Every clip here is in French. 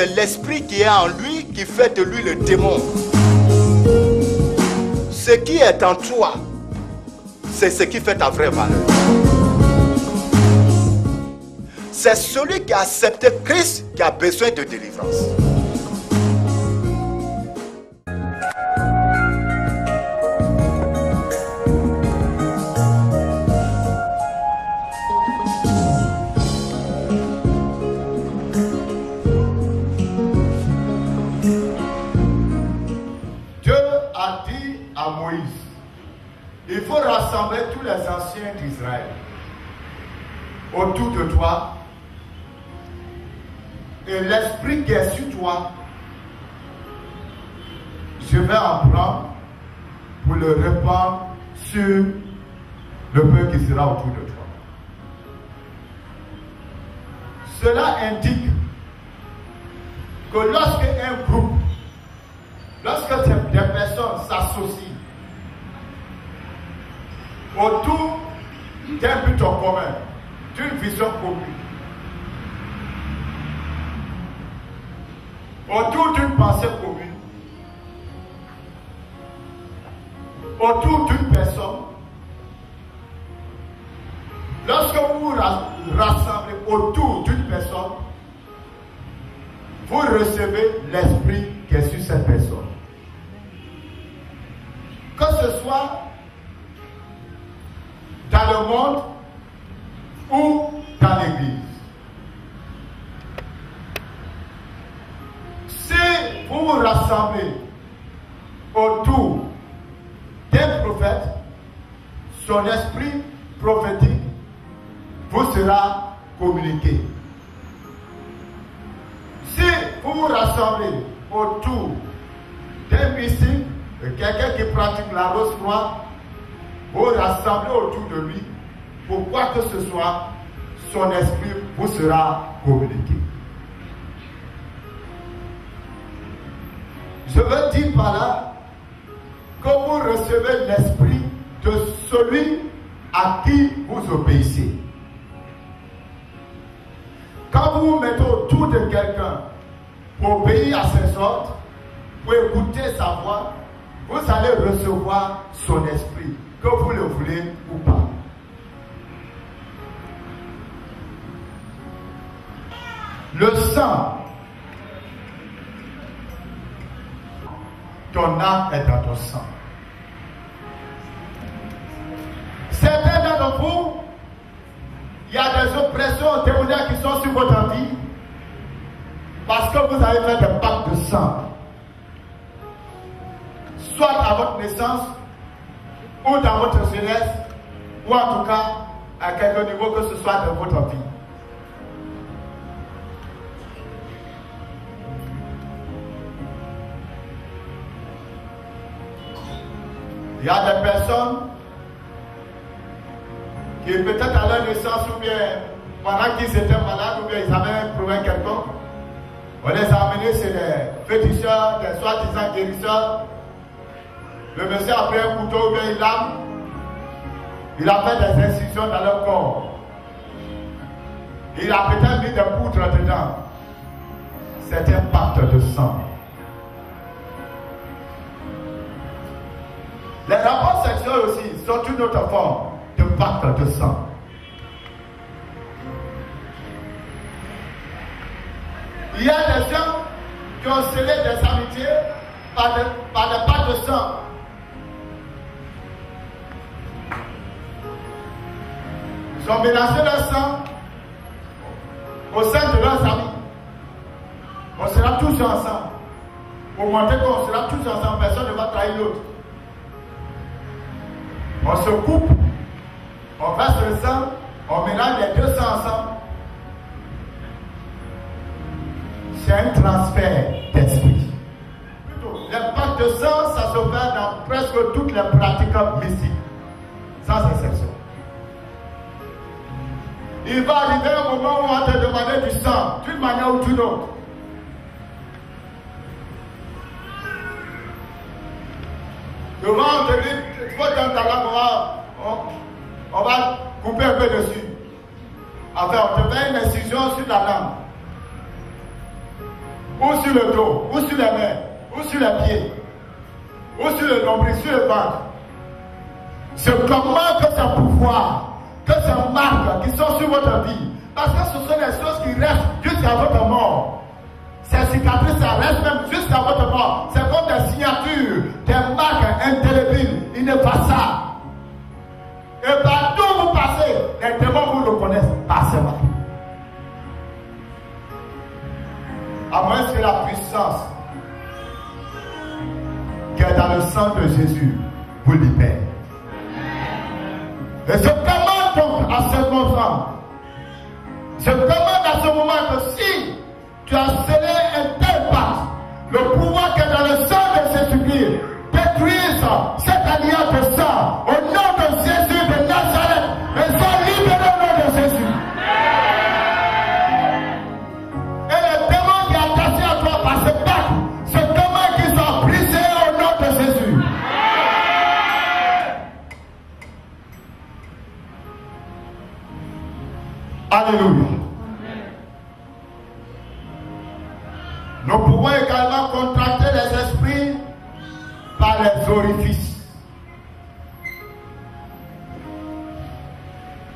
c'est l'esprit qui est en lui qui fait de lui le démon. Ce qui est en toi, c'est ce qui fait ta vraie valeur. C'est celui qui a accepté Christ qui a besoin de délivrance. Dieu a dit à Moïse, il faut rassembler tous les anciens d'Israël autour de toi. Et l'esprit qui est sur toi, je vais en prendre pour le répandre sur le peuple qui sera autour de toi. Cela indique que lorsque un groupe, lorsque des personnes s'associent autour d'un but en commun, d'une vision commune, autour d'une pensée commune, autour d'une personne, lorsque vous vous rassemblez autour d'une personne, vous recevez l'esprit qui est sur cette personne. Que ce soit dans le monde ou dans l'église. Si vous vous rassemblez autour d'un prophète, son esprit prophétique vous sera communiqué. Si vous vous rassemblez autour d'un mystique, de quelqu'un qui pratique la rose noire, vous vous rassemblez autour de lui, pour quoi que ce soit, son esprit vous sera communiqué. Je veux dire par là que vous recevez l'esprit de celui à qui vous obéissez. Quand vous vous mettez autour de quelqu'un pour obéir à ses ordres, pour écouter sa voix, vous allez recevoir son esprit, que vous le voulez ou pas. Le sang, ton âme est dans ton sang. Certains d'entre vous, il y a des oppressions démoniaques qui sont sur votre vie parce que vous avez fait des pactes de sang. Soit à votre naissance, ou dans votre jeunesse, ou en tout cas à quelque niveau que ce soit dans votre vie. Il y a des personnes qui peut-être à leur naissance ou bien pendant qu'ils étaient malades ou bien ils avaient un problème quelconque, on les a amenés chez des féticheurs, des soi-disant guérisseurs. Le monsieur a pris un couteau ou bien une lame, il a fait des incisions dans leur corps. Il a peut-être mis des poutres dedans. C'est un pacte de sang. Les rapports sexuels aussi sont une autre forme de pacte de sang. Il y a des gens qui ont scellé des amitiés par des pactes de sang. Ils ont mélangé leur sang au sein de leurs amis. On sera tous ensemble. Pour montrer qu'on sera tous ensemble, personne ne va trahir l'autre. On se coupe, on verse le sang, on mélange les deux sangs ensemble. C'est un transfert d'esprit. Les pactes de sang, ça se fait dans presque toutes les pratiques mystiques, sans exception. Il va arriver un moment où on va te demander du sang, d'une manière ou d'une autre. Devant, on te dit, il faut dans ta langue, on va couper un peu dessus. Enfin, on te fait une incision sur la langue. ou sur le dos, ou sur les mains, ou sur les pieds, ou sur le nombril, sur le ventre. Je commande que ce pouvoir, que ces marques qui sont sur votre vie, parce que ce sont des choses qui restent jusqu'à votre mort. Ces cicatrices, ça reste même jusqu'à votre mort. C'est comme des signatures, des marques indélébiles, ineffaçables. Et partout où vous passez, les démons vous reconnaissent par ces marques. À moins que la puissance qui est dans le sang de Jésus vous libère. Et je commande donc à ce moment, je commande à ce moment que si tu as scellé un tel pacte, le pouvoir qui est dans le sang de Jésus-Christ détruise cette alliance de sang au nom de Jésus de Nazareth et sois libéré au nom de Jésus. Et les démons qui sont attachés à toi par ce pacte, je commande qu'ils soient brisés au nom de Jésus. Alléluia. Nous pouvons également contracter les esprits par les orifices.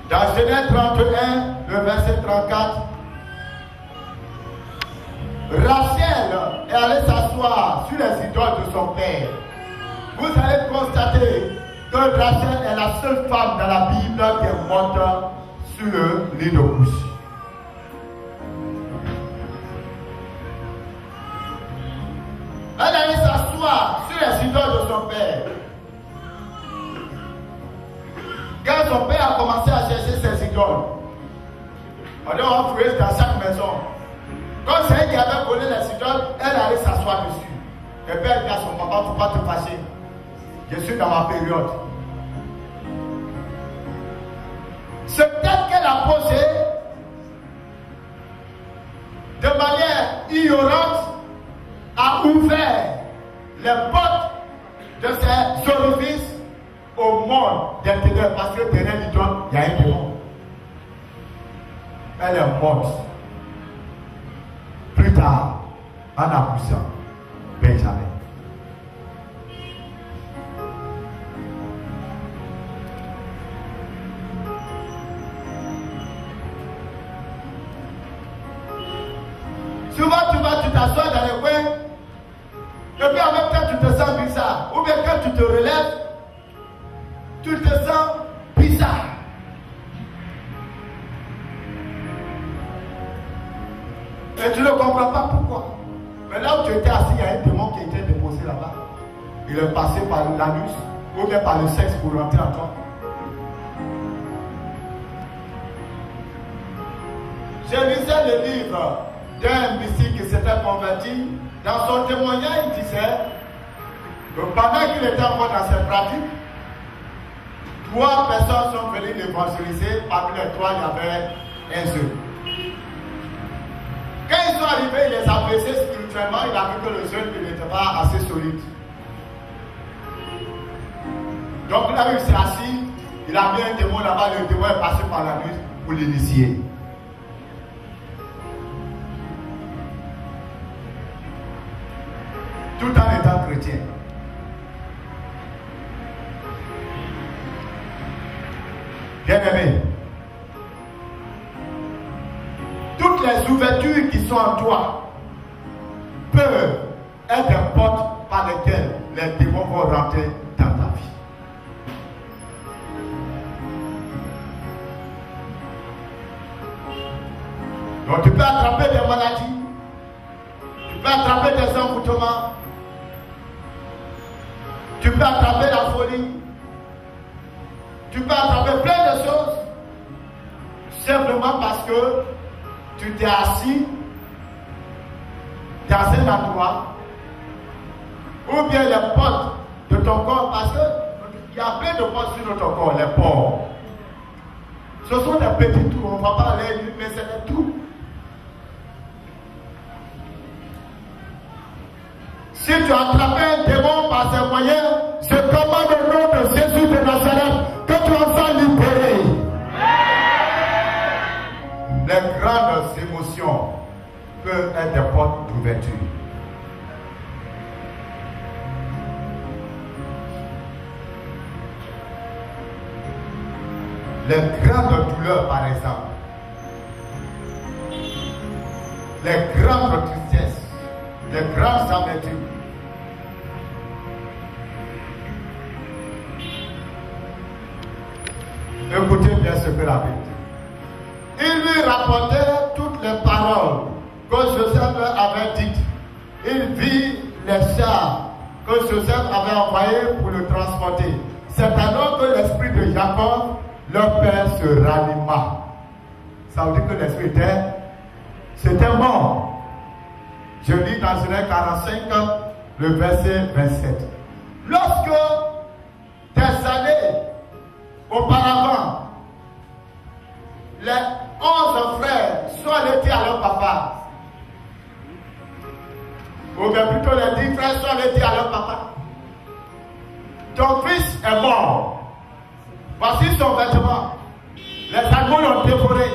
Dans Genèse 31, le verset 34, Rachel est allée s'asseoir sur les idoles de son père. Vous allez constater que Rachel est la seule femme dans la Bible qui est morte sur le lit de couche. Elle allait s'asseoir sur les idoles de son père. Quand son père a commencé à chercher ses idoles, on a fouillé dans chaque maison. Quand c'est elle qui avait volé les idoles, elle allait s'asseoir dessus. Le père dit à son papa, il ne faut pas te fâcher. Je suis dans ma période. Ce thème qu'elle a posé de manière ignorante a ouvert les portes de ces orifices au monde des ténèbres, parce que derrière l'idole, il y a un démon. Elle est morte. Plus tard, en accouchant Benjamin. Souvent, tu t'assois dans les coins, et puis en même temps, tu te sens bizarre. Ou bien quand tu te relèves, tu te sens bizarre. Et tu ne comprends pas pourquoi. Mais là où tu étais assis, il y a un démon qui était déposé là-bas. Il est passé par l'anus ou bien par le sexe pour rentrer en toi. Je lisais le livre d'un mystique qui s'était converti. Dans son témoignage, il disait que pendant qu'il était encore dans ses pratiques, 3 personnes sont venues l'évangéliser. Parmi les 3, il y avait un seul. Quand ils sont arrivés, il les a blessés spirituellement. Il a vu que le jeune n'était pas assez solide. Donc là, il s'est assis. Il a mis un démon là-bas. Le démon est passé par la nuit pour l'initier. Tout en étant chrétien. Bien-aimé, toutes les ouvertures qui sont en toi peuvent être des portes par lesquelles les démons vont rentrer dans ta vie. Donc tu peux attraper des maladies, tu peux attraper des envoûtements, tu peux attraper la folie, tu peux attraper plein de choses simplement parce que tu t'es assis dans un endroit ou bien les portes de ton corps, parce qu'il y a plein de portes sur notre corps, les pores. Ce sont des petits trous, on ne va pas aller, mais c'est des trous. Si tu as attrapé un démon par ces moyens, je commande au nom de Jésus de Nazareth que tu en sois libéré. Les grandes émotions peuvent être des portes d'ouverture. Les grandes douleurs, par exemple, les grandes tristesses, les grandes amertumes, écoutez bien ce que la Bible dit. Il lui rapportait toutes les paroles que Joseph avait dites. Il vit les chars que Joseph avait envoyés pour le transporter. C'est alors que l'esprit de Jacob, leur père, se ranima. Ça veut dire que l'esprit c'était mort. Je lis dans Genèse 45, le verset 27. Lorsque des années auparavant, les 11 frères sont allés dire à leur papa, ou bien plutôt les 10 frères sont allés dire à leur papa, ton fils est mort. Voici son vêtement. Les animaux l'ont dévoré.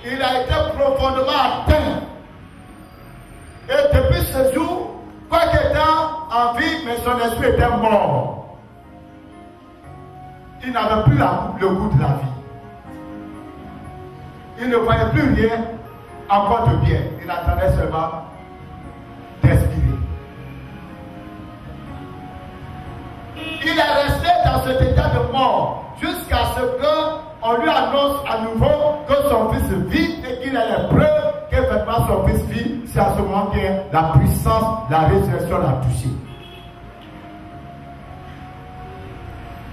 Il a été profondément atteint. Et depuis ce jour, quoi qu'il était en vie, mais son esprit était mort. Il n'avait plus le goût de la vie. Il ne voyait plus rien encore de bien. Il attendait seulement d'expirer. Il est resté dans cet état de mort jusqu'à ce qu'on lui annonce à nouveau que son fils vit et qu'il a les preuves qu'effectivement son fils vit. C'est à ce moment que la puissance, la résurrection l'a touché.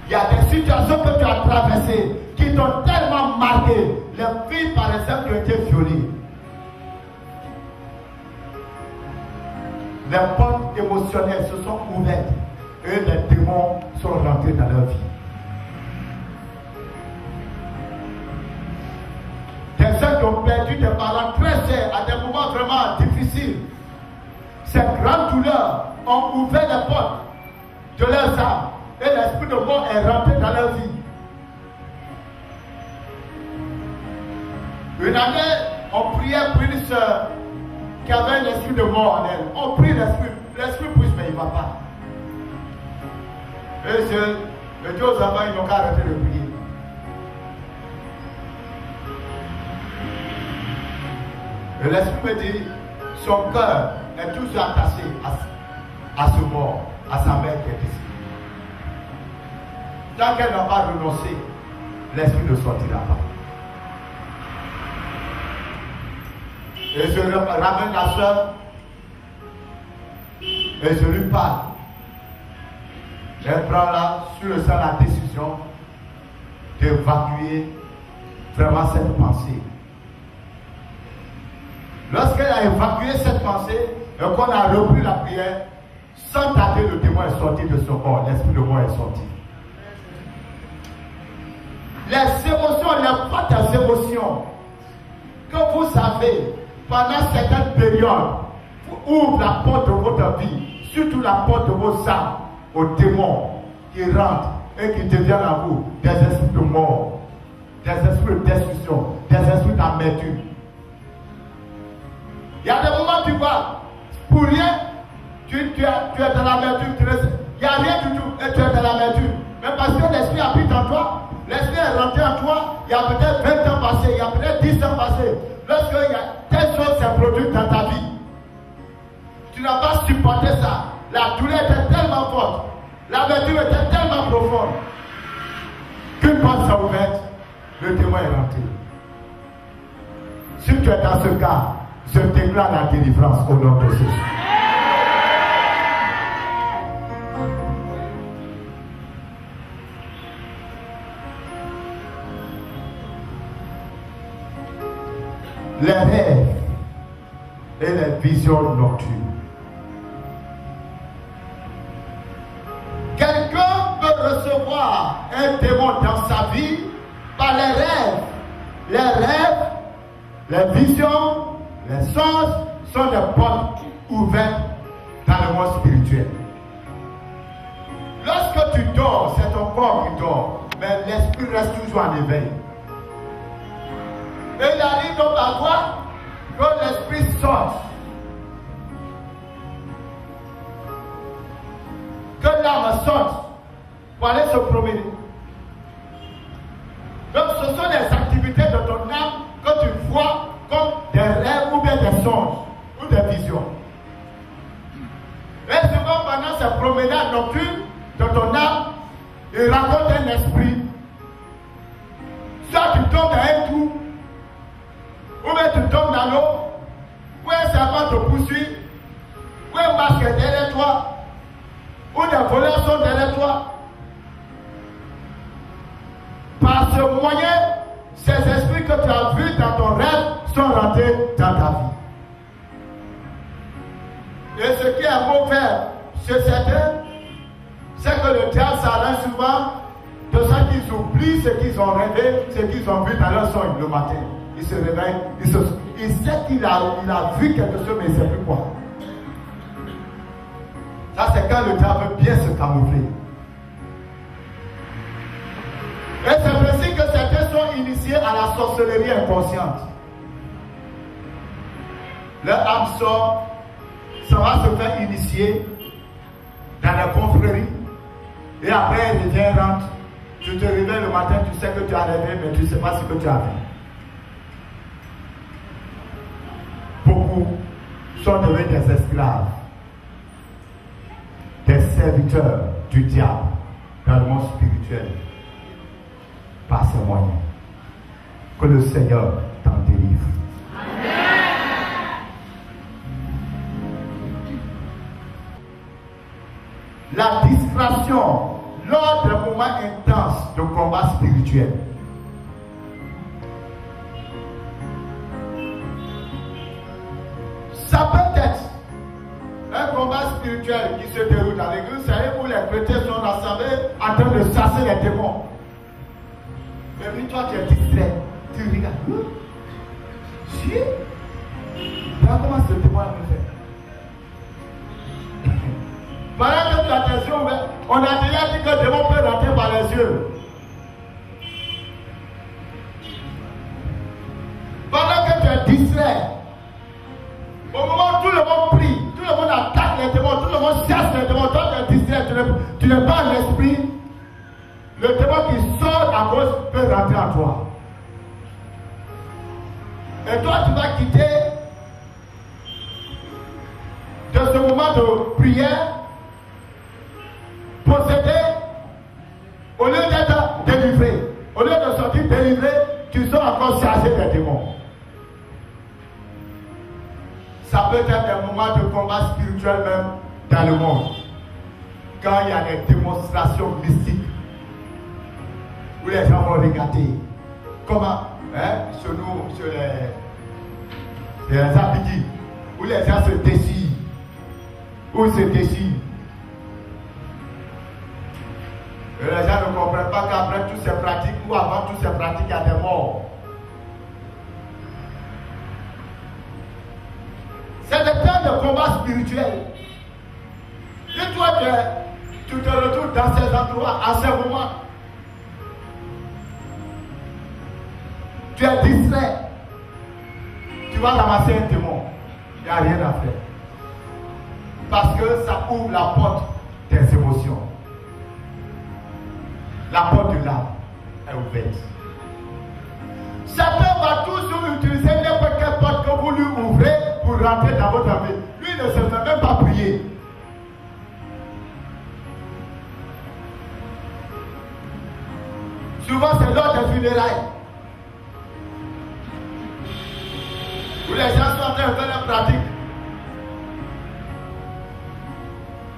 Il y a des situations que tu as traversées qui t'ont tellement marqué. Les filles, par exemple, qui ont été violées. Les portes émotionnelles se sont ouvertes et les démons sont rentrés dans leur vie. Des gens qui ont perdu des parents très chers à des moments vraiment difficiles. Ces grandes douleurs ont ouvert les portes de leurs âmes. Et l'esprit de mort est rentré dans leur vie. Une année, on priait pour une soeur qui avait un esprit de mort en elle. On prie l'esprit pousse, mais il ne va pas. Et je dis aux enfants, ils n'ont qu'à arrêter de prier. Et l'esprit me dit, son cœur est toujours attaché à ce mort, à sa mère qui est ici. Tant qu'elle n'a pas renoncé, l'esprit ne sortira pas. Et je ramène la soeur et je lui parle. Elle prend là, sur le sol, la décision d'évacuer vraiment cette pensée. Lorsqu'elle a évacué cette pensée et qu'on a repris la prière, sans tarder, le démon est sorti de son corps, l'esprit de mort est sorti. Les émotions, les fortes émotions que vous avez pendant certaines périodes ouvrent la porte de votre vie, surtout la porte de vos âmes, aux démons qui rentrent et qui deviennent à vous des esprits de mort, des esprits de destruction, des esprits d'amertume. Il y a des moments où tu vas, pour rien, tu es dans l'amertume, il n'y a rien du tout et tu es dans l'amertume. Mais parce que l'esprit habite en toi, l'esprit est rentré en toi, il y a peut-être 20 ans passés, il y a peut-être 10 ans passés. Lorsqu'il y a telle chose s'est produite dans ta vie, tu n'as pas supporté ça. La douleur était tellement forte, l'amertume était tellement profonde, qu'une porte s'est ouverte, le témoin est rentré. Si tu es dans ce cas, je déclare la délivrance au nom de Jésus. Les rêves et les visions nocturnes. Quelqu'un peut recevoir un démon dans sa vie par les rêves. Les rêves, les visions, les sens sont des portes ouvertes dans le monde spirituel. Lorsque tu dors, c'est ton corps qui dort, mais l'esprit reste toujours en éveil. Et il arrive donc à voir que sorte. Que l'âme sorte pour aller se promener. Donc ce sont des activités de ton âme que tu vois comme des rêves ou bien des songes ou des visions. Et souvent pendant ces promenades nocturnes de ton âme, il raconte un esprit. Soit tu tombes dans un trou, ou bien tu tombes dans l'eau, ou un serpent te poursuit, ou un masque est derrière toi, ou des voleurs sont derrière toi. Par ce moyen, ces esprits que tu as vus dans ton rêve sont rentrés dans ta vie. Et ce qui est mauvais chez certains, c'est que le diable s'arrange souvent de ça qu'ils oublient ce qu'ils ont rêvé, ce qu'ils ont vu dans leur songe le matin. Ils se réveillent, il sait qu'il a vu quelque chose, mais il ne sait plus quoi. Ça, c'est quand le diable veut bien se camoufler. Et c'est ainsi que certains sont initiés à la sorcellerie inconsciente. Leur âme sort, ça va se faire initier dans la confrérie. Et après, elle revient, rentre. Tu te réveilles le matin, tu sais que tu as rêvé, mais tu ne sais pas ce que tu as vu. Beaucoup sont devenus des esclaves, des serviteurs du diable dans le monde spirituel. Par ces moyens. Que le Seigneur t'en délivre. Amen. La distraction lors des moments intenses de combat spirituel. Ça peut être un combat spirituel qui se déroule dans l'église, c'est où les chrétiens sont rassemblés en train de chasser les démons. Et puis toi tu es distrait, tu regardes. Si, regarde comment ce démon a fait. Pendant que tu as tes yeux ouverts, on a déjà dit que le démon peut rentrer par les yeux. Pendant que tu es distrait, au moment où tout le monde prie, tout le monde attaque les démons, tout le monde chasse les démons, toi tu es distrait, tu n'es pas en esprit. Le démon qui sort à gauche peut rentrer en toi. Et toi, tu vas quitter de ce moment de prière, possédé, au lieu d'être délivré, au lieu de sortir délivré, tu sors encore chargé des démons. Ça peut être un moment de combat spirituel même dans le monde. Quand il y a des démonstrations mystiques, où les gens vont regarder comment, sur nous, sur les abidis, où les gens se déchirent, où ils se déchirent. Et les gens ne comprennent pas qu'après toutes ces pratiques, ou avant toutes ces pratiques, il y a des morts. C'est le temps de combat spirituel. Et toi, tu te retrouves dans ces endroits, à ces moments. Tu es distrait. Tu vas ramasser un démon. Il n'y a rien à faire. Parce que ça ouvre la porte des émotions. La porte de l'âme est ouverte. Satan va toujours utiliser n'importe quelle porte que vous lui ouvrez pour rentrer dans votre vie. Lui ne se fait même pas prier. Souvent c'est lors des funérailles où les gens sont en train de faire la pratique.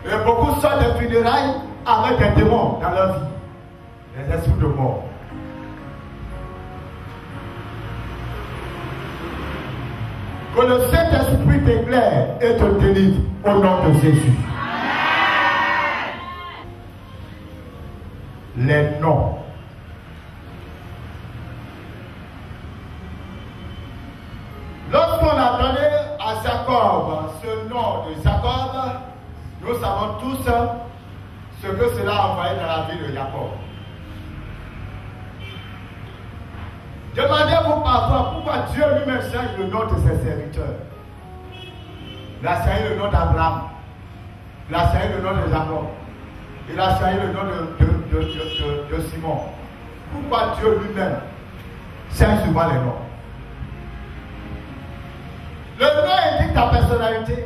Et beaucoup sortent des funérailles avec des démons dans leur vie. Les esprits de mort. Que le Saint-Esprit t'éclaire et te délivre au nom de Jésus. Les noms. Lorsqu'on a donné à Jacob ce nom de Jacob, nous savons tous ce que cela a envoyé dans la vie de Jacob. Demandez-vous parfois pourquoi Dieu lui-même change le nom de ses serviteurs. Il a sailli le nom d'Abraham. Il a sailli le nom de Jacob. Il a sailli le nom de Simon. Pourquoi Dieu lui-même sait souvent les noms? Le nom indique ta personnalité.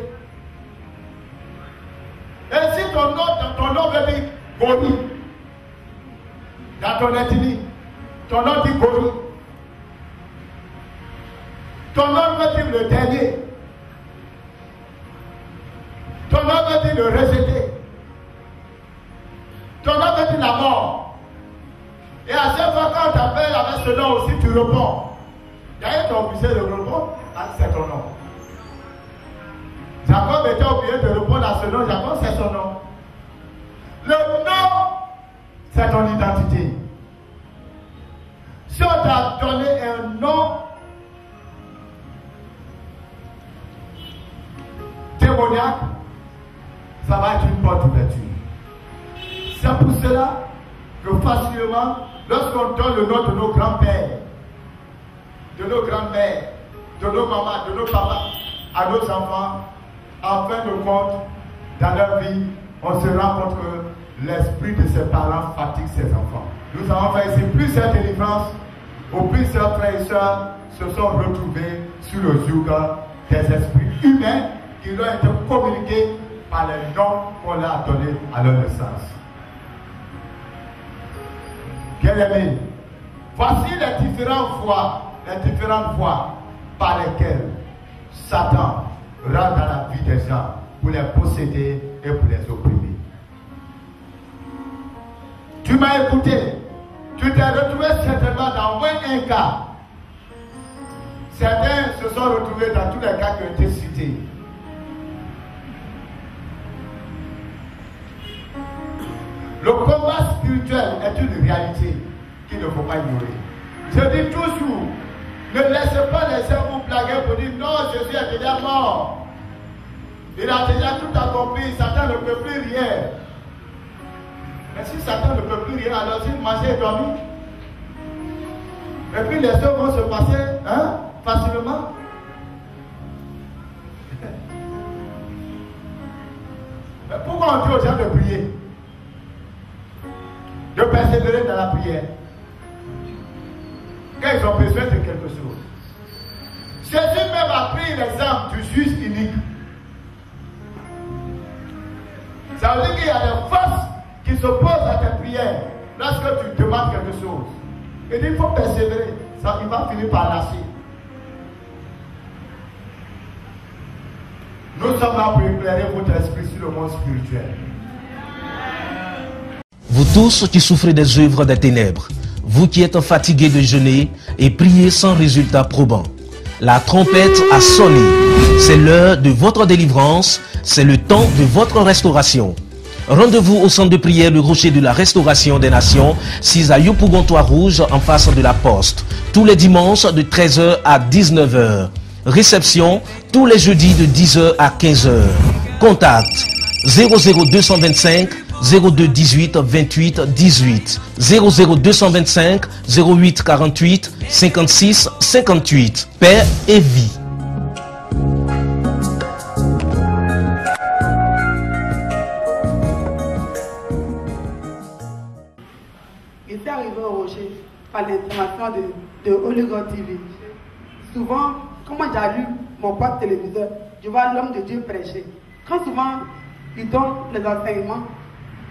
Et si ton nom veut dire Goli, dans ton ethnie, ton nom dit Goli. Ton nom veut dire le dernier. Ton nom veut dire le rejeté. Ton nom veut dire la mort. Et à chaque fois quand on t'appelle avec ce nom aussi, tu réponds. D'ailleurs, tu es obligé de répondre à c'est ton nom. Jacob était obligé de répondre à ce nom. Jacob, c'est son nom. Le nom, c'est ton identité. Si on t'a donné un nom démoniaque, ça va être une porte d'ouverture. C'est pour cela que facilement, lorsqu'on donne le nom de nos grands-pères, de nos grands-mères, de nos mamans, de nos papas, à nos enfants, en fin de compte, dans leur vie, on se rend compte que l'esprit de ses parents fatigue ses enfants. Nous avons fait ici plusieurs délivrances où plusieurs frères et sœurs se sont retrouvés sur le joug des esprits humains qui leur ont été communiqués par les noms qu'on leur a donnés à leur naissance. Bien-aimés, voici les différentes voies par lesquelles Satan rentre dans la vie des gens pour les posséder et pour les opprimer. Tu m'as écouté, tu t'es retrouvé certainement dans moins un cas. Certains se sont retrouvés dans tous les cas qui ont été cités. Le combat spirituel est une réalité qu'il ne faut pas ignorer. Je dis toujours, ne laissez pas les gens vous blaguer pour dire non, Jésus est déjà mort. Il a déjà tout accompli, Satan ne peut plus rien. Mais si Satan ne peut plus rien, alors il mange et dormit. Et puis les choses vont se passer facilement. Mais pourquoi on dit aux gens de prier? De persévérer dans la prière. Quand ils ont besoin de quelque chose. Jésus même a pris l'exemple du juge unique. Ça veut dire qu'il y a des forces qui s'opposent à tes prières lorsque tu demandes quelque chose. Et il faut persévérer. Ça, il va finir par lâcher. Nous sommes là pour éclairer votre esprit sur le monde spirituel. Vous tous qui souffrez des œuvres des ténèbres, vous qui êtes fatigués de jeûner et prier sans résultat probant, la trompette a sonné. C'est l'heure de votre délivrance, c'est le temps de votre restauration. Rendez-vous au centre de prière Le Rocher de la Restauration des Nations, 6 à Yopougon-Toit Rouge, en face de la Poste, tous les dimanches de 13h à 19h. Réception tous les jeudis de 10h à 15h. Contact 00225 02 18 28 18 00225 08 48 56 58. Paix et vie. Il s'est arrivé au Rocher par l'information de Oligo TV. Souvent, quand moi j'allume mon poste téléviseur, je vois l'homme de Dieu prêcher. Quand souvent il donne les enseignements,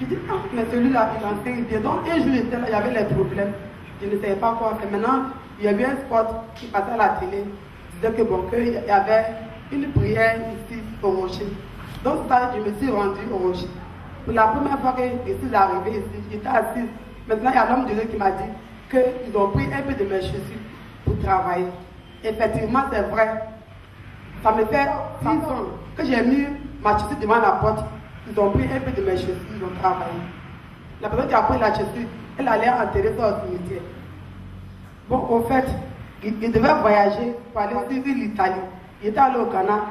je dis, ah, mais celui-là, il enseigne bien. Donc, un jour, j'étais là, il y avait les problèmes. Je ne savais pas quoi faire. Maintenant, il y avait un spot qui passait à la télé. Il disait que bon, qu'il y avait une prière ici au Rocher. Donc, ça, je me suis rendu au Rocher. Pour la première fois que je suis arrivé ici, j'étais assise. Maintenant, il y a l'homme de Dieu qui m'a dit qu'ils ont pris un peu de mes chaussures pour travailler. Effectivement, c'est vrai. Ça me fait 6 ans que j'ai mis ma chaussure devant la porte. Ils ont pris un peu de mes chaussures, ils ont travaillé. La personne qui a pris la chaussure, elle allait enterrer ça au cimetière. Bon, au fait, il devait voyager pour aller suivre l'Italie. Il était allé au Ghana.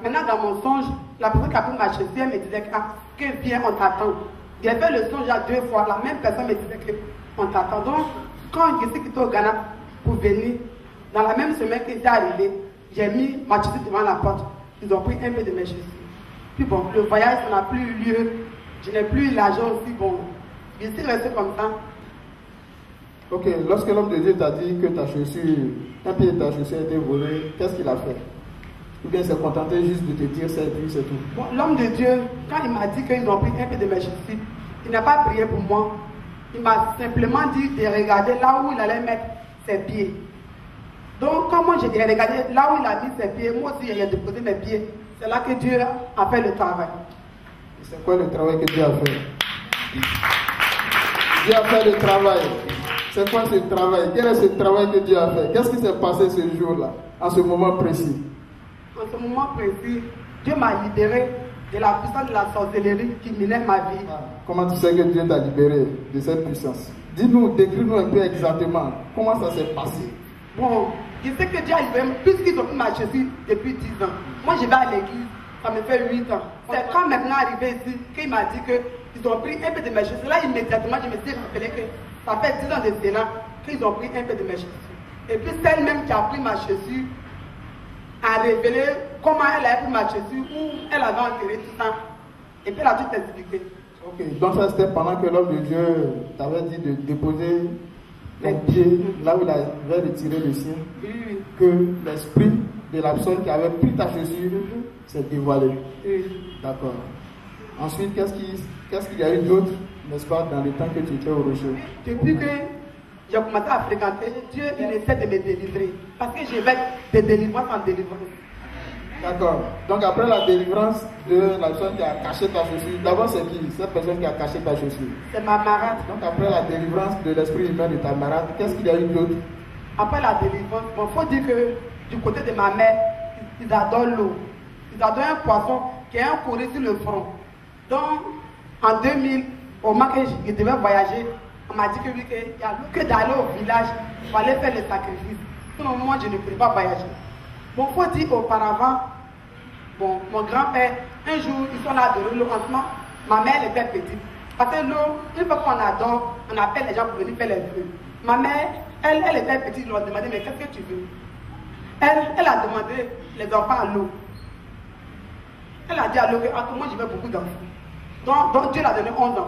Maintenant, dans mon songe, la personne qui a pris ma chaussure, elle me disait que viens, on t'attend. J'ai fait le songe à 2 fois. La même personne me disait qu'on t'attend. Donc, quand je suis quitté au Ghana pour venir, dans la même semaine qu'il était arrivé, j'ai mis ma chaussure devant la porte. ils ont pris un peu de mes chaussures. Puis bon, le voyage, ça n'a plus eu lieu. Je n'ai plus l'argent aussi, bon. Je suis resté comme ça. Ok, lorsque l'homme de Dieu t'a dit que ta chaussure, un pied de ta chaussure a été volé, qu'est-ce qu'il a fait? Ou bien s'est contenté juste de te dire c'est tout, c'est tout? Bon, l'homme de Dieu, quand il m'a dit qu'ils ont pris un peu de mes chaussures, il n'a pas prié pour moi. Il m'a simplement dit de regarder là où il allait mettre ses pieds. Donc, quand moi j'ai regardé là où il a mis ses pieds, moi aussi j'ai déposé mes pieds. C'est là que Dieu a fait le travail. C'est quoi le travail que Dieu a fait? Dieu a fait le travail. C'est quoi ce travail? Quel est ce travail que Dieu a fait? Qu'est-ce qui s'est passé ce jour-là, en ce moment précis? En ce moment précis, Dieu m'a libéré de la puissance de la sorcellerie qui minait ma vie. Comment tu sais que Dieu t'a libéré de cette puissance? Dis-nous, décris-nous un peu exactement comment ça s'est passé. Bon, je sais que Dieu a libéré, puisqu'ils ont pris ma chaussure depuis 10 ans. Moi, je vais à l'église, ça me fait 8 ans. C'est quand maintenant arrivé ici qu'il m'a dit qu'ils ont pris un peu de mes chaussures. Là, immédiatement, je me suis rappelé que ça fait 10 ans de cela qu'ils ont pris un peu de mes chaussures. Et puis, celle-même qui a pris ma chaussure a révélé comment elle a pris ma chaussure, où elle avait enterré tout ça. Et puis, elle a tout expliqué. Ok, donc ça c'était pendant que l'homme de Dieu t'avait dit de déposer les pieds là où il avait retiré le sien, que l'esprit de la personne qui avait pris ta chaussure s'est dévoilé. D'accord. Ensuite, qu'est-ce qu'il y a eu d'autre, n'est-ce pas, dans le temps que tu étais au rocher? Depuis que j'ai commencé à fréquenter, Dieu il essaie de me délivrer. Parce que je vais de délivrance en délivrance. D'accord. Donc après la délivrance de la personne qui a caché ta chaussure, d'abord c'est qui? Cette personne qui a caché ta chaussure? C'est ma marade. Donc après la délivrance de l'esprit humain de ta marade, qu'est-ce qu'il y a eu d'autre? Après la délivrance, il faut dire que du côté de ma mère, ils adorent l'eau. Ils adorent un poisson qui a un courrier sur le front. Donc en 2000, au moment que je devais voyager, on m'a dit que oui, qu'il y a que d'aller au village, il fallait faire le sacrifice. Sinon moi je ne pouvais pas voyager. Bon, il faut dire auparavant, bon, mon grand-père, un jour, ils sont là de l'eau en ce moment, ma mère était petite. Parce que l'eau, une fois qu'on adore, on appelle les gens pour venir faire les feux. Ma mère, elle était petite, ils lui ont demandé, mais qu'est-ce que tu veux? Elle a demandé les enfants à l'eau. Elle a dit à l'eau que moi je veux beaucoup d'enfants. Donc Dieu l'a donné 11 ans.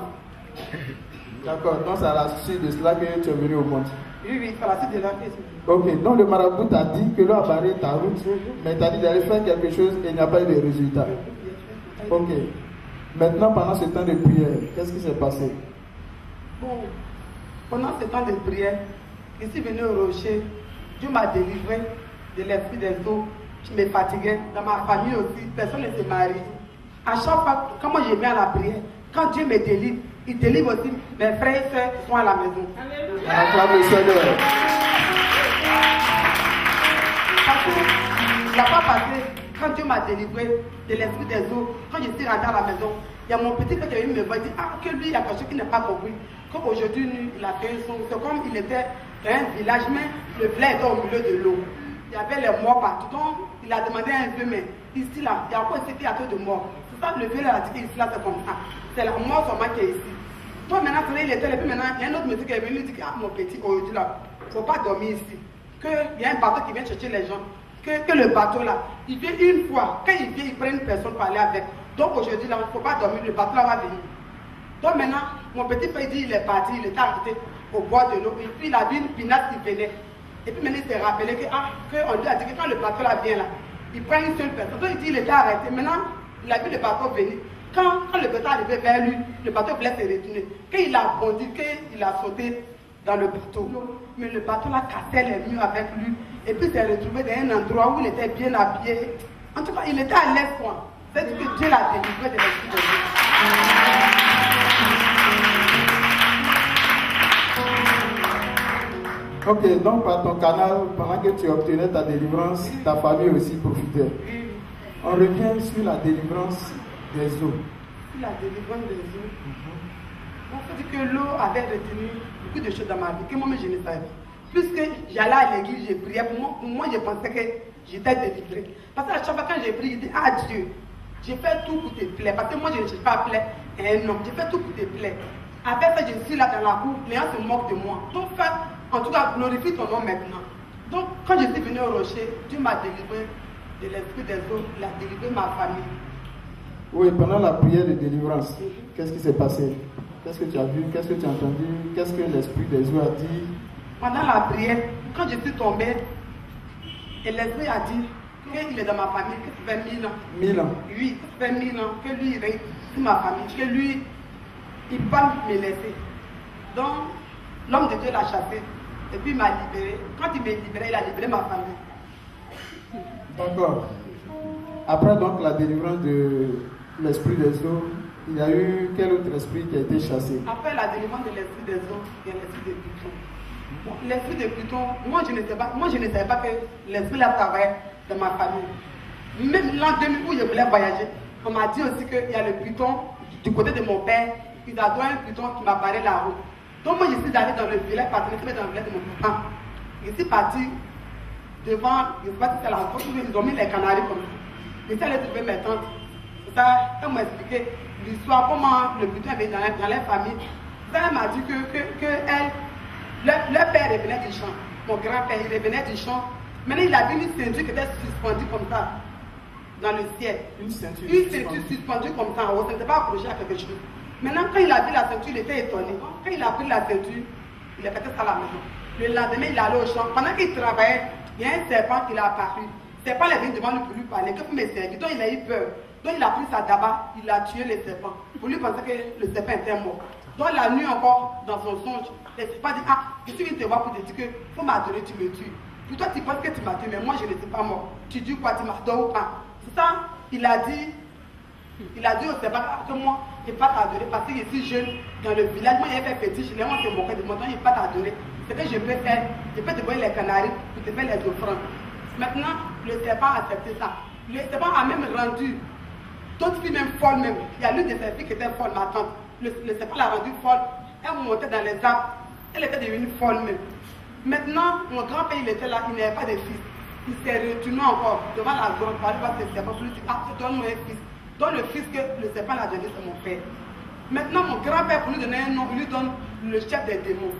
D'accord, donc c'est à la suite de cela que tu es venu au monde. Oui, c'est à la suite de la question. Ok, donc le marabout t'a dit que l'eau a barré ta route, mais t'a dit d'aller faire quelque chose et il n'y a pas eu de résultat. Ok. Maintenant, pendant ce temps de prière, qu'est-ce qui s'est passé? Bon, pendant ce temps de prière, je suis venu au rocher. Dieu m'a délivré de l'esprit des eaux. Je me fatiguais. Dans ma famille aussi, personne ne se marie. À chaque fois, quand moi je viens à la prière, quand Dieu me délivre, il délivre aussi mes frères et sœurs qui sont à la maison. Acclame le Seigneur. Parce que il n'a pas passé, quand Dieu m'a délivré de l'esprit des eaux, quand je suis rentré à la maison, il y a mon petit frère qui est venu me voir et dit que lui, il y a quelque chose qui n'a pas compris. Qu'aujourd'hui, il a fait son. C'est comme il était dans un village, mais le village était au milieu de l'eau. Il y avait les morts partout. Donc, il a demandé un peu, mais ici, là, il y a encore ici, il y a trop de morts. C'est ça, le village a dit qu'ici, là, c'est comme ça. C'est la mort seulement qui est ici. Toi, maintenant, il était là, puis maintenant, il y a un autre monsieur qui est venu dire mon petit, aujourd'hui, là, il ne faut pas dormir ici. Qu'il y a un bateau qui vient chercher les gens. Que le bateau, là, il vient une fois. Quand il vient, il prend une personne pour aller avec. Donc, aujourd'hui, là, il ne faut pas dormir, le bateau, là, va venir. Donc, maintenant, mon petit frère dit, il est parti, il était arrêté au bord de l'eau. Et puis, il a vu une pinasse qui venait. Et puis maintenant, il s'est rappelé qu'on lui a dit que quand le bateau là vient là, il prend une seule personne. Donc il dit qu'il était arrêté. Maintenant, il a vu le bateau venir. Quand le bateau est arrivé vers lui, le bateau voulait se retourner. Quand il a bondi, qu'il a sauté dans le bateau. Mais le bateau là cassait les murs avec lui. Et puis il s'est retrouvé dans un endroit où il était bien habillé. En tout cas, il était à l'aise quoi. C'est que Dieu l'a délivré de l'esprit de Dieu. Ok, donc par ton canal, pendant que tu obtenais ta délivrance, ta famille aussi profitait. On revient sur la délivrance des eaux. Sur la délivrance des eaux. On se dit que l'eau avait retenu beaucoup de choses dans ma vie, que moi-même je ne savais pas. Puisque j'allais à l'église, je priais, pour moi je pensais que j'étais délivré. Parce que à chaque fois quand j'ai prié, je dis, ah Dieu, j'ai fait tout pour te plaire. Parce que moi je ne cherche pas à plaire à un homme, j'ai fait tout pour te plaire. Après ça, je suis là dans la cour, les gens se moquent de moi. Donc, en tout cas, glorifie ton nom maintenant. Donc, quand je suis venu au rocher, Dieu m'a délivré de l'esprit des eaux, il a délivré ma famille. Oui, pendant la prière de délivrance, qu'est-ce qui s'est passé? Qu'est-ce que tu as vu? Qu'est-ce que tu as entendu? Qu'est-ce que l'esprit des eaux a dit? Pendant la prière, quand je suis tombée, et l'esprit a dit qu'il est dans ma famille, que ça fait 1000 ans. 1000 ans. Oui, ça fait 1000 ans, que lui, il est dans ma famille, que lui, il ne peut pas me laisser. Donc, l'homme de Dieu l'a chassé, et puis il m'a libéré. Quand il m'a libéré, il a libéré ma famille. D'accord. Après donc la délivrance de l'esprit des eaux, il y a eu quel autre esprit qui a été chassé? Après la délivrance de l'esprit des eaux, il y a l'esprit de Python. Bon, l'esprit de Python, moi je ne savais pas que l'esprit là travaillait dans ma famille. Même l'an 2000 où je voulais voyager, on m'a dit aussi qu'il y a le Python du côté de mon père. Il a donné un Python qui m'a barré la route. Donc moi je suis allé dans le village, dans le village de mon papa. Je suis parti devant, je ne sais pas si c'est la rencontre, ils ont mis les canaris comme ça. Je suis allé trouver mes tantes. Ça, elles m'ont expliqué l'histoire, comment le Python est venu dans les familles. Ça, elle m'a dit que elle, leur père revenait du champ. Mon grand-père, il revenait du champ. Maintenant, il a vu une ceinture qui était suspendue comme ça, dans le ciel. Une ceinture suspendue comme ça en haut, ça n'était pas accroché à quelque chose. Maintenant, quand il a vu la ceinture, il était étonné. Quand il a pris la ceinture, il a fait ça à la maison. Le lendemain, il est allé au champ. Pendant qu'il travaillait, il y a un serpent qui l'a apparu. Le serpent est venu devant lui pour lui parler. Que vous me servez? Donc, il a eu peur. Donc, il a pris sa daba, il a tué le serpent. Pour lui penser que le serpent était mort. Donc, la nuit encore, dans son songe, le serpent dit: ah, je suis venu te voir pour te dire que faut m'adorer, tu me tues. Pour toi, tu penses que tu m'as tué, mais moi, je ne suis pas mort. Tu dis quoi? Tu m'as donné ou pas? C'est ça, il a dit au serpent que moi, je ne vais pas t'adorer parce que je suis jeune dans le village. Moi, j'ai fait fétiche, les gens se moquaient de moi, donc je ne vais pas t'adorer. Ce que je peux faire, je peux te donner les canaris pour te faire les offrandes. Maintenant, le serpent a accepté ça. Le serpent a même rendu d'autres filles même folles même. Il y a l'une de ses filles qui était folle, ma tante. Le serpent l'a rendue folle. Elle montait dans les arbres. Elle était devenue folle même. Maintenant, mon grand-père, il était là, il n'avait pas de fils. Il s'est retourné encore devant la grande pour aller voir ce serpent pour lui dire: ah, donne-moi un fils. Donc le fils que le serpent l'a donné, c'est mon père. Maintenant, mon grand-père, pour lui donner un nom, il lui donne le chef des démons.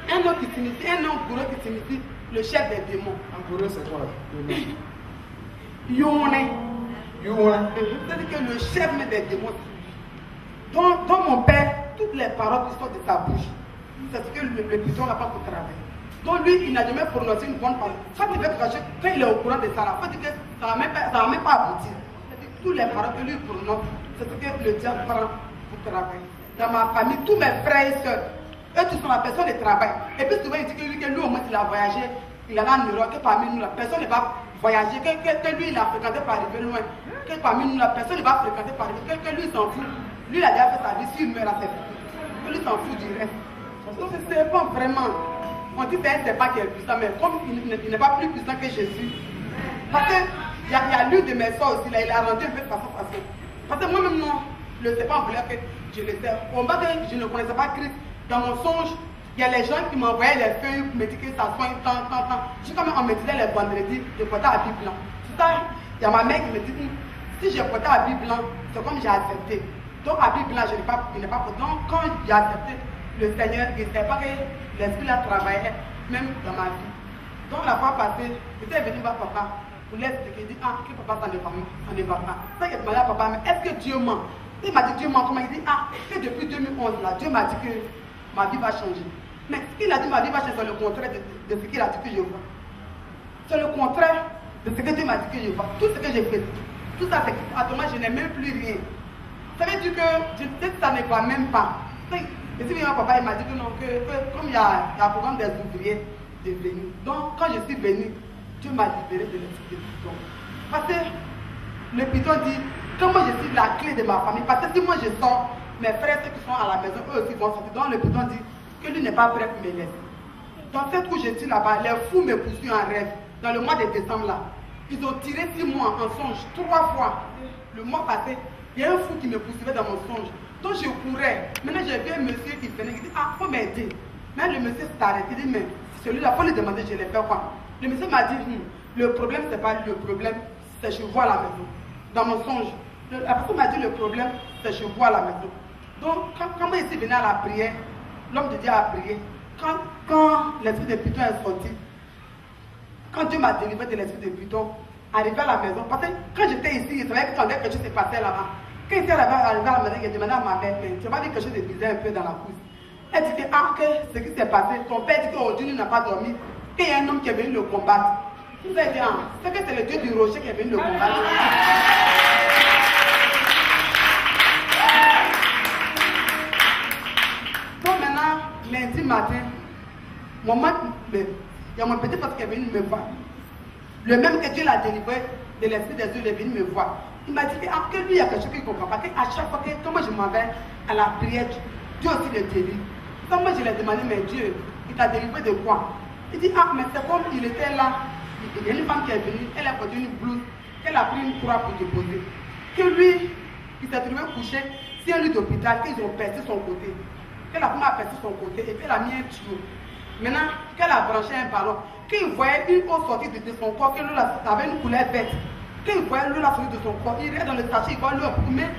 Un nom qui signifie, un nom gourou qui signifie le chef des démons. En gourou, c'est quoi? Yone. C'est-à-dire que le chef des démons. Donc mon père, toutes les paroles qui sortent de sa bouche, c'est ce que le Python n'a pas pour travailler. Donc lui, il n'a jamais prononcé une bonne parole. Quand il veut cracher, quand il est au courant de ça, il faut dire que ça ne va même pas aboutir. Toutes les paroles que lui prononce, c'est ce que le diable prend pour travailler. Dans ma famille, tous mes frères et soeurs, eux tous sont la personne de travail. Et puis souvent il dit que lui au moins il a voyagé, il a en Europe, que parmi nous la personne ne va voyager, que lui il a fréquenté par arriver loin, que parmi nous la personne ne va fréquenter par arriver, que lui s'en fout. Lui il a déjà fait sa vie, s'il meurt à ses filles, lui s'en fout du reste. Donc c'est pas vraiment, on dit que c'est pas qu'il est puissant, mais comme il n'est pas plus puissant que Jésus. Parce que il y a l'une de mes soeurs aussi, là, il a rendu un peu de façon. Parce que moi-même, non, le serpent voulait que je le serve. Au bas que je ne connaissais pas Christ, dans mon songe, il y a les gens qui m'envoyaient les feuilles pour me dire que ça soigne tant. Je quand même, on me disait les vendredis, je portais à habit blanc. C'est ça, il y a ma mère qui me dit: si je portais à habit blanc, c'est comme j'ai accepté. Donc, habit blanc, je n'ai pas porté. Donc, quand j'ai accepté le Seigneur, je ne savais pas que l'esprit là travaillait, même dans ma vie. Donc, la fois passée, j'étais venu voir papa. Pour l'expliquer, il dit: ah, que papa, ça ne va pas. Ça, il a demandé à papa: mais est-ce que Dieu ment? Il m'a dit: Dieu ment. Comment? Il dit: ah, que depuis 2011, là, Dieu m'a dit que ma vie va changer. Mais ce qu'il a dit, ma vie va changer, c'est le contraire de ce qu'il a dit que je vois. C'est le contraire de ce que Dieu m'a dit que je vois. Tout ce que j'ai fait, tout ça, c'est qu'à moi, je n'ai même plus rien. Ça veut dire que peut-être ça ne va même pas. Et si mon papa il m'a dit que non, que comme il y a un programme des ouvriers de venir. Donc, quand je suis venu, Dieu m'a libéré de l'esprit de Python. Parce que le Python dit: comme moi je suis la clé de ma famille, parce que si moi je sors, mes frères, ceux qui sont à la maison, eux aussi vont sortir. Donc le Python dit que lui n'est pas prêt pour me laisser. Dans cette où je suis là-bas, les fous me poursuivent en rêve. Dans le mois de décembre là, ils ont tiré 6 mois en songe, 3 fois. Le mois passé, il y a un fou qui me poursuivait dans mon songe. Donc je courais. Maintenant j'ai vu un monsieur qui venait, qui dit: ah, il faut m'aider. Mais le monsieur s'est arrêté, il dit: mais celui-là, il faut lui demander, je l'ai fait quoi? Le monsieur m'a dit: le problème, c'est pas le problème, c'est je vois à la maison. Dans mon songe. La personne m'a dit: le problème, c'est je vois à la maison. Donc, quand moi ici venais à la prière, l'homme de Dieu a prié. Quand l'esprit de Python est sorti, quand Dieu m'a délivré de l'esprit de Python, arrivé à la maison, parce que quand j'étais ici, il savait que quelque chose s'est passé là-bas. Quand il est arrivé à la maison, il a demandé à ma mère, tu vas dire quelque chose de bizarre un peu dans la pousse. Elle dit que, ce qui s'est passé, ton père dit qu'aujourd'hui il n'a pas dormi, qu'il y a un homme qui est venu le combattre. Vous avez dit, c'est que c'est le Dieu du rocher qui est venu le combattre. Donc maintenant, lundi matin, il y a mon petit frère qui est venu me voir. Le même que Dieu l'a délivré de l'esprit des yeux, il est venu me voir. Il m'a dit que lui, il y a quelque chose qu'il ne comprend pas. À chaque fois que moi je m'en vais à la prière, Dieu aussi le délivre. Donc moi je lui ai demandé, mais Dieu, il t'a délivré de quoi? Il dit, mais c'est comme il était là. Il y a une femme qui est venue, elle a porté une blouse, elle a pris une croix pour déposer. Que lui, il s'est trouvé couché sur un lit d'hôpital, qu'ils ont percé son côté. Que la femme a percé son côté et puis elle a mis un tuyau. Maintenant, qu'elle a branché un ballon, qu'il voyait une eau sortir de son corps, que l'eau avait une couleur verte. Qu'il voyait l'eau sortir de son corps, il est dans le sachet, il voit l'eau. Mais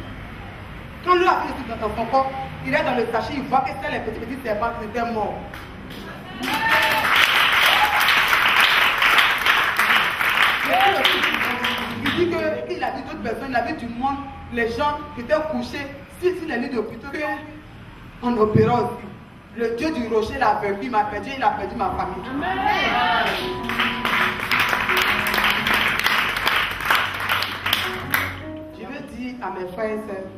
quand l'eau a sorti dans son corps, il est dans le sachet, il voit que c'est les petits serpents qui étaient morts. Il dit qu'il a vu d'autres personnes, il a vu du monde, les gens qui étaient couchés sur les lits d'hôpital, en opérant aussi. Le Dieu du rocher l'a vaincu, il a perdu ma famille. Amen. Je veux dire à mes frères et sœurs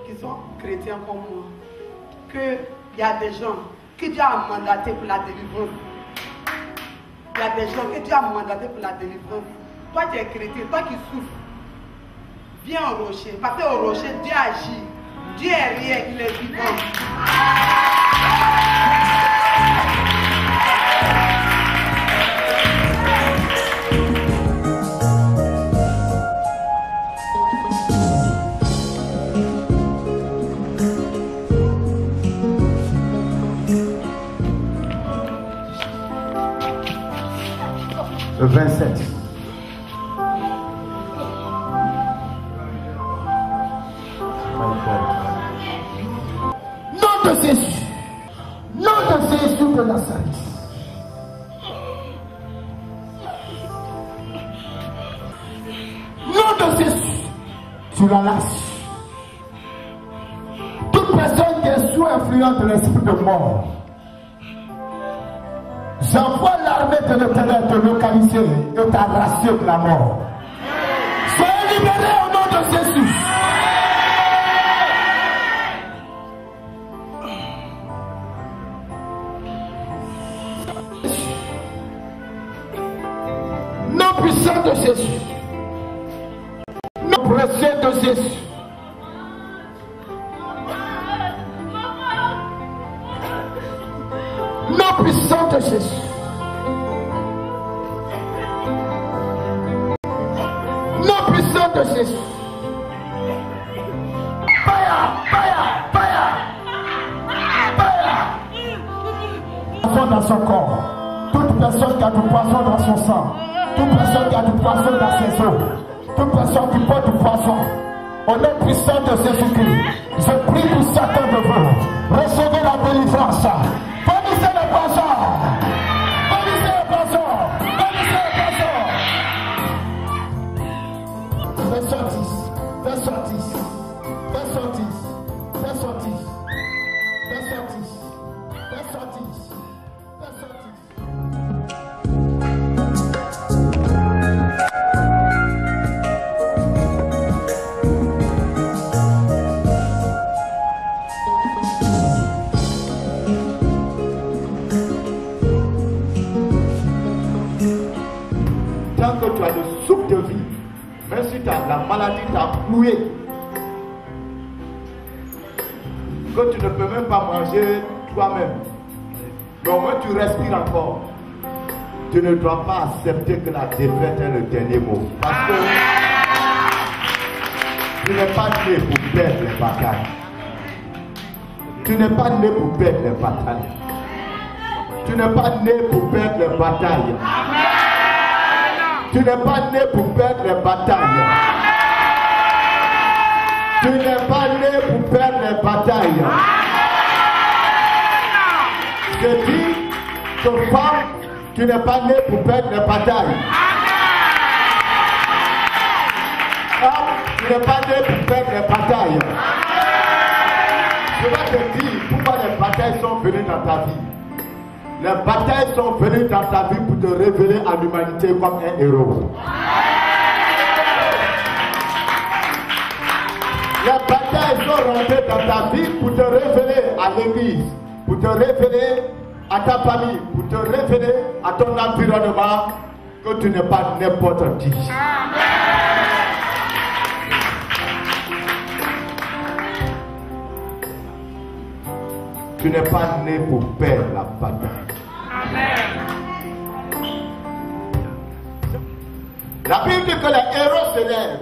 qui sont chrétiens comme moi, qu'il y a des gens que Dieu a mandatés pour la délivrance. Il y a des gens que Dieu a mandatés pour la délivrance. Toi qui es chrétien, toi qui souffres, viens au rocher. Parce qu'au rocher, Dieu agit. Dieu est réel, il est vivant. Le 27. Nom de Jésus. Nom de Jésus de Nazareth. Nom de Jésus. Tu la lâches. Toute personne qui est sous influence de l'esprit de mort, j'envoie l'armée de l'Éternel te localiser et t'arracher de la mort. Soyez libérés au nom de Jésus. Nom puissant de Jésus. Nom précieux de Jésus. Nom puissant de Jésus. Nom puissant de Jésus. Fire, fire, fire, fire. Poison dans son corps. Toute personne qui a du poison dans son sang. Toute personne qui a du poison dans ses os. Toute personne qui porte du poison. Au nom puissant de Jésus-Christ, je prie pour chacun de vous. Recevez la délivrance. Bannissez le poison. Bannissez le poison. Bannissez le poison. Verset 10. Verset 10. Verset 10. Verset 10. Verset 10. Verset 10. Verset 10. Tant que tu as le souffle de vie, même si la maladie t'a cloué, que tu ne peux même pas manger toi-même, mais au moins tu respires encore, tu ne dois pas accepter que la défaite est le dernier mot. Parce que tu n'es pas né pour perdre les batailles. Tu n'es pas né pour perdre les batailles. Tu n'es pas né pour perdre les batailles. Tu n'es pas né pour perdre les batailles. Tu n'es pas né pour perdre les batailles. Je dis que femme, Tu n'es pas né pour perdre les batailles. Tu n'es pas né pour perdre les batailles. Je vais te dire pourquoi les batailles sont venues dans ta vie. Les batailles sont venues dans ta vie pour te révéler à l'humanité comme un héros. Les batailles sont rentrées dans ta vie pour te révéler à l'église, pour te révéler à ta famille, pour te révéler à ton environnement que tu n'es pas n'importe qui. Tu n'es pas né pour perdre la bataille. La Bible dit que les héros se lèvent.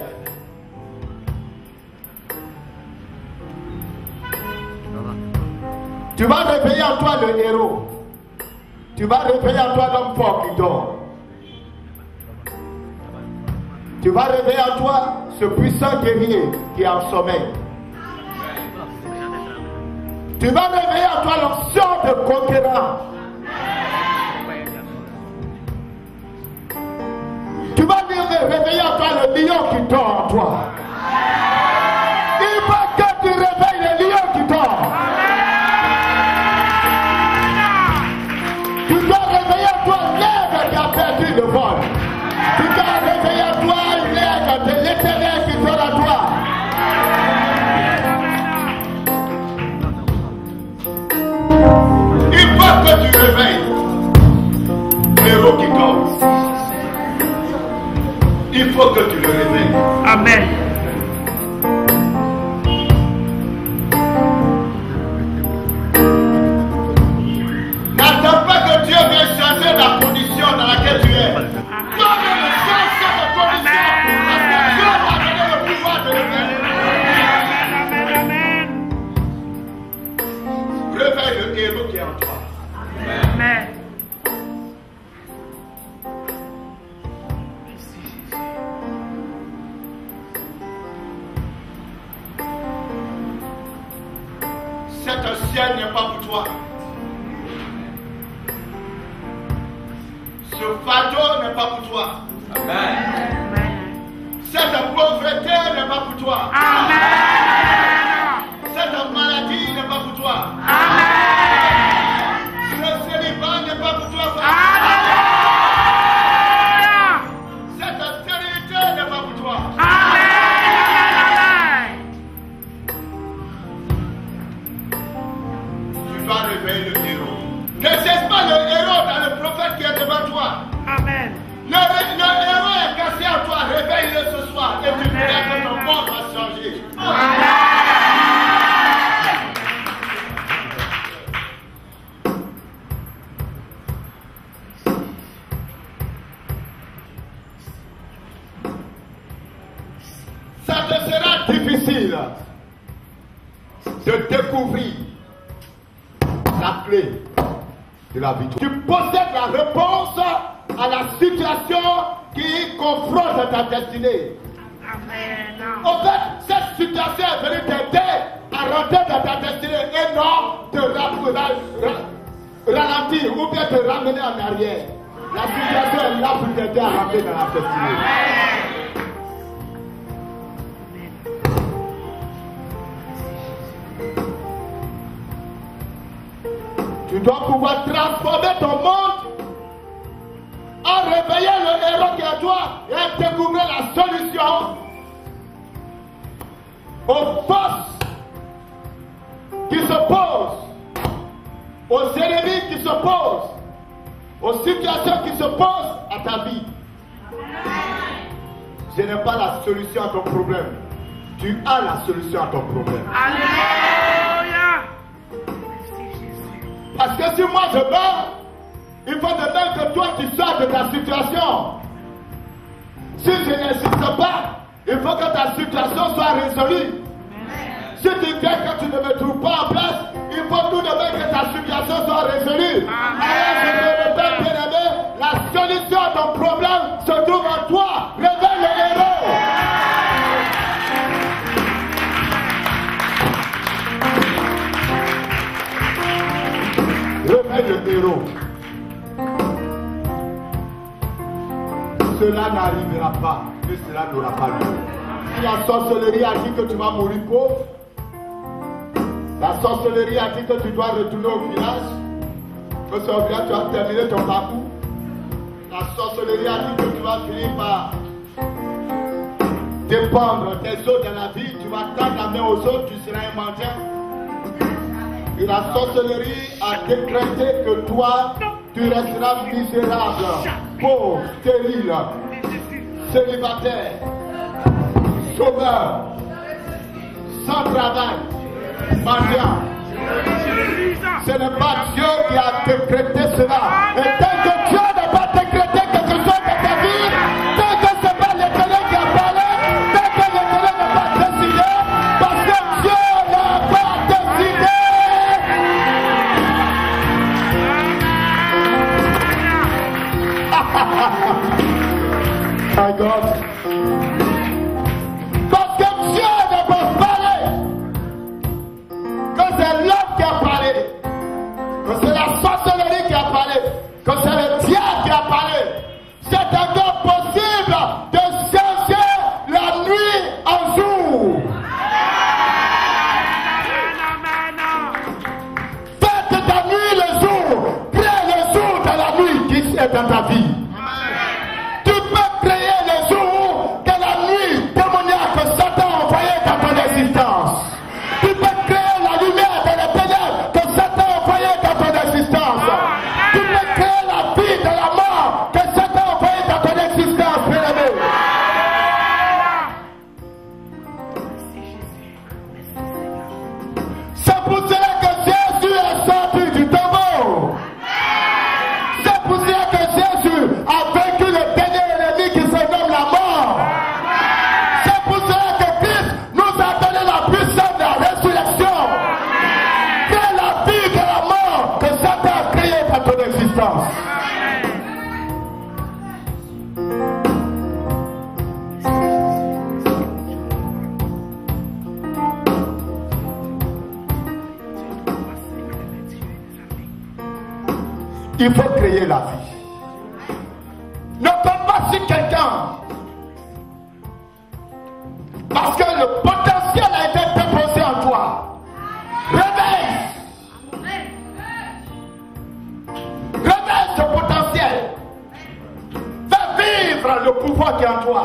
Tu vas réveiller en toi le héros. Tu vas réveiller en toi l'homme fort qui dort. Tu vas réveiller en toi ce puissant guerrier qui est en sommeil. Tu vas réveiller en toi l'option de conquérant. Tu vas réveiller en toi le lion qui dort en toi. Il faut que tu réveilles le lion qui dort. Tu dois réveiller en toi l'aigle qui a perdu le vol. Tu dois réveiller en toi l'aigle de l'Éternel qui dort en toi. Il faut que tu réveilles l'héros qui dort. Il faut que tu le réveilles. Amen. N'attends pas que Dieu vienne changer la condition dans laquelle tu es. Toi-même, change cette condition. Parce que Dieu t'a donné le pouvoir de le faire. Réveille le héros qui est en toi. Amen. Cette ciel n'est pas pour toi. Ce fardeau n'est pas pour toi. Amen. Cette pauvreté n'est pas pour toi. Amen. Cette maladie n'est pas pour toi. Amen. Ce célibat n'est pas pour toi. Amen. Cette stérilité n'est pas pour toi. Amen. Tu dois réveiller le héros. Ne cesse pas le héros dans le prophète qui est devant toi. Amen. Le héros est cassé en toi. Réveille-le ce soir et tu verras que ton monde va changer. Ça te sera difficile de découvrir la clé de la victoire. Tu possèdes la réponse à la situation qui confronte ta destinée. Amen. En fait, cette situation est venue t'aider à rentrer dans ta destinée et non te ralentir ou bien te ramener en arrière. La situation est là pour t'aider à rentrer dans la destinée. Tu dois pouvoir transformer ton monde en réveillant le héros qui est à toi et découvrir la solution aux forces qui se posent, aux ennemis qui se posent, aux situations qui se posent à ta vie. Je n'ai pas la solution à ton problème. Tu as la solution à ton problème. Alléluia. Parce que si moi je meurs, il faut de même que toi tu sors de ta situation. Si je n'insiste pas, il faut que ta situation soit résolue. Si tu viens que tu ne me trouves pas en place, il faut tout de même que ta situation soit résolue. Alors je te répète, bien-aimé, la solution à ton problème se trouve en toi. Réveille le héros. Réveille le héros. n'arrivera pas, que cela n'aura pas lieu. Si la sorcellerie a dit que tu vas mourir pauvre, la sorcellerie a dit que tu dois retourner au village, que ce village tu vas terminer ton parcours, la sorcellerie a dit que tu vas finir par dépendre des autres dans la vie, tu vas tendre la main aux autres, tu seras un mendiant. Et la sorcellerie a décrété que toi, tu resteras misérable, pauvre, stérile, célibataire, sauveur, sans travail, mendiant. Ce n'est pas Dieu qui a décrété cela. Et tant que Dieu n'a pas décrété quelque chose dans ta vie, tant que ce n'est pas l'Éternel qui a parlé, tant que l'Éternel n'a pas décidé, parce que Dieu n'a pas décidé. My God. Parce que Dieu n'a pas parlé, que c'est l'homme qui a parlé, que c'est la sorcellerie qui a parlé, que c'est le diable qui a parlé. C'est encore possible de changer la nuit en jour. Faites de ta nuit le jour, crée le jour de la nuit qui est dans ta vie. Tu peux créer le jour de la nuit démoniaque que Satan a envoyé dans ton existence. Tu peux créer la lumière de la ténèbres que Satan a envoyé dans ton existence. Tu peux créer la vie de la mort que Satan a envoyé dans ton existence, bien-aimé. C'est pour cela que Jésus est sorti du tombeau. C'est pour cela que Jésus a vaincu le dernier ennemi qui se nomme la mort. C'est pour cela que Christ nous a donné la puissance de la résurrection. C'est la vie de la mort que Satan a créée dans ton existence. Il faut créer la vie. Ne compte pas sur quelqu'un. Parce que le potentiel a été déposé en toi. Réveille. Réveille ce potentiel. Fais vivre le pouvoir qui est en toi.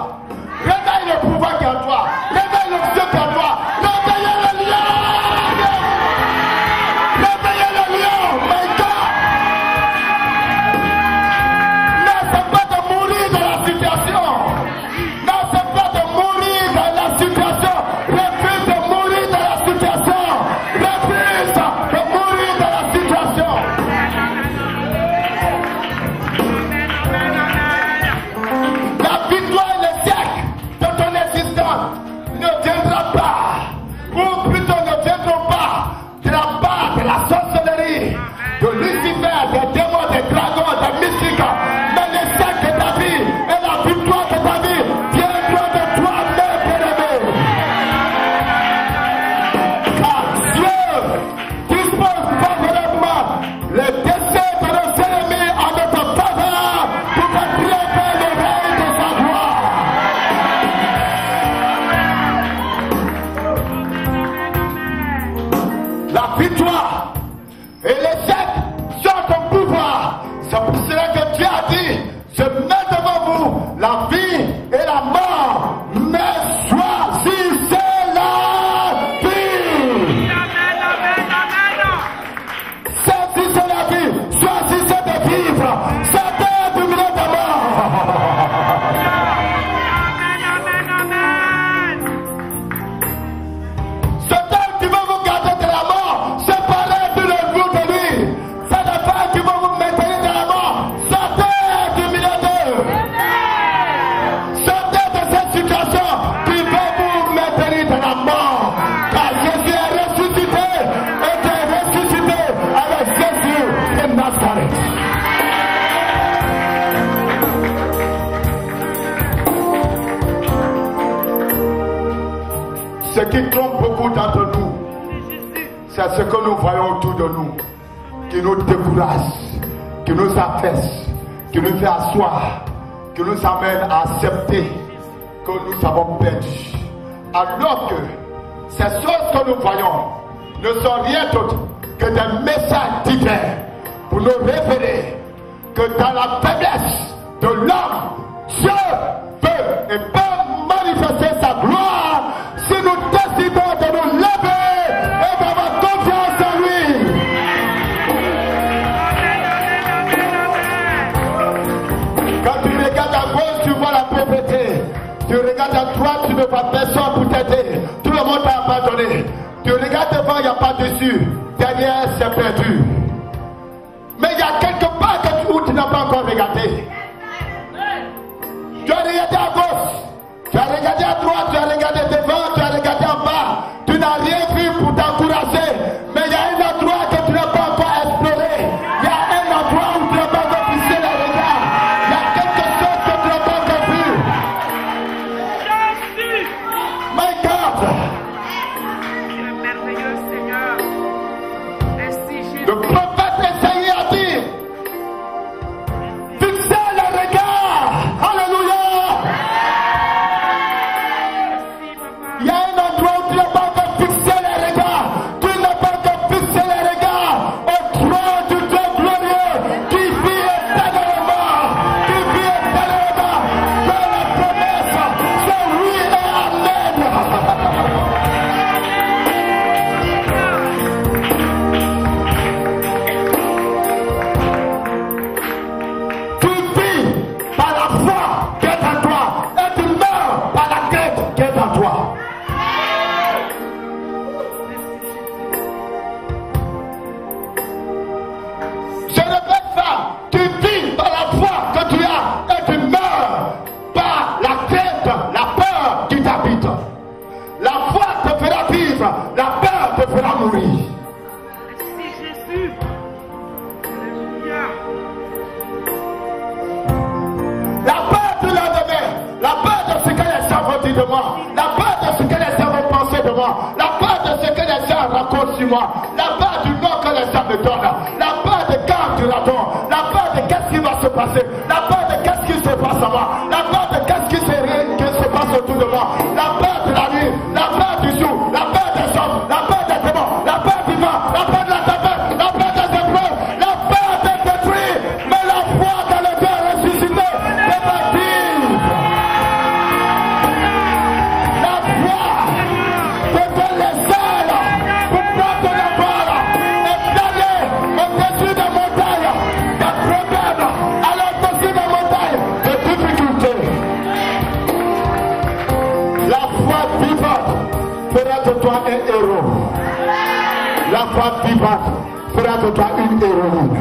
Réveille le pouvoir qui est en toi. Réveille le Dieu qui est en toi. Réveillez le lion. Réveillez le lion. My God. N'essaie pas de mourir dans la situation. N'essaie pas de mourir dans la situation. Refuse de mourir dans la situation. Refuse de mourir dans la situation. La victoire et le siècle de ton existence ne viendra pas, ou plutôt ne viendront pas de la part de la sorcellerie, de Lucifer, des démons, des dragons, des mystiques. Mais le siècle de ta vie et la victoire de ta vie viendront de toi-même, bien-aimé. Car Dieu dispose favorablement les décès de nos ennemis en notre faveur pour te triompher le règne de sa gloire. La victoire et l'échec sont ton pouvoir. C'est pour cela que Dieu a dit, je mets devant vous la vie et la mort, mais choisissez la vie. Choisissez la vie, choisissez de vivre. Satan du milieu de mort. Satan qui va vous garder de la mort, séparez de vous de lui. C'est la femme qui va vous maintenir de la mort. Satan du milieu d'eux. Satan de cette situation qui va vous maintenir de la mort. Car Jésus est ressuscité et tu es ressuscité avec Jésus de Nazareth. Ce qui trompe beaucoup d'entre nous, c'est ce que nous voyons autour de nous, qui nous décourage, qui nous affaisse, qui nous fait asseoir, qui nous amène à accepter que nous avons perdu. Alors que ces choses que nous voyons ne sont rien d'autre que des messages divins pour nous révéler que dans la faiblesse de l'homme, Dieu peut et peut manifester sa gloire si nous décidons de nous lever et d'avoir confiance en lui. Quand tu regardes à gauche, tu vois la pauvreté. Tu regardes à droite, tu ne vois personne pour t'aider. Tout le monde t'a abandonné. Tu regardes devant, il n'y a pas dessus. Derrière, c'est perdu. Mais il y a quelque part où tu n'as pas encore regardé. Tu as regardé à gauche, tu as regardé à droite, tu as regardé devant, tu as regardé en bas. Tu n'as rien vu pour t'encourager. Mais il y a un endroit que tu n'as pas encore exploré. Il y a un endroit où tu n'as pas encore fixé les regards. Il y a quelque chose que tu n'as pas encore vu. My God. Tu es merveilleux, Seigneur. Merci, Jésus. Le prophète Esaïe a dit, fixez les regards. Alléluia. Il y a un endroit où tu n'as pas encore fixé les regards. Tu n'as pas encore fixé les regards au trône du Dieu glorieux qui vit éternellement. Qui vit éternellement. Dans la promesse, c'est oui et amen. Tu vis par la foi qui est en toi et tu meurs par la crainte qui est en toi. Je répète ça, tu vis par la foi que tu as et tu meurs par la crainte, la peur qui t'habite. La foi te fera vivre, la peur te fera mourir. Merci, Jésus. Alléluia. La peur du lendemain, la peur de ce que les gens vont dire de moi, la peur de ce que les gens vont penser de moi, la peur de ce que les gens racontent sur moi, la peur du nom que les gens me donnent, la peur de quand tu racontes, la peur de qu'est-ce qui va se passer, la peur de qu'est-ce qui se passe à moi, la peur de qu'est-ce qui se passe autour de moi, la peur de la nuit, la peur du jour, la peur des hommes, la peur des démons, la peur du vent, la peur de la tempête, la peur des épreuves, la peur de détruire, mais la foi dans le Dieu ressuscité te baptise. La foi te donne les ailes pour prendre la vol et d'aller au-dessus des montagnes, des problèmes, aller au-dessus des montagnes, des difficultés. La foi vivante fera de toi un héros. La foi vivante fera de toi une héroïne.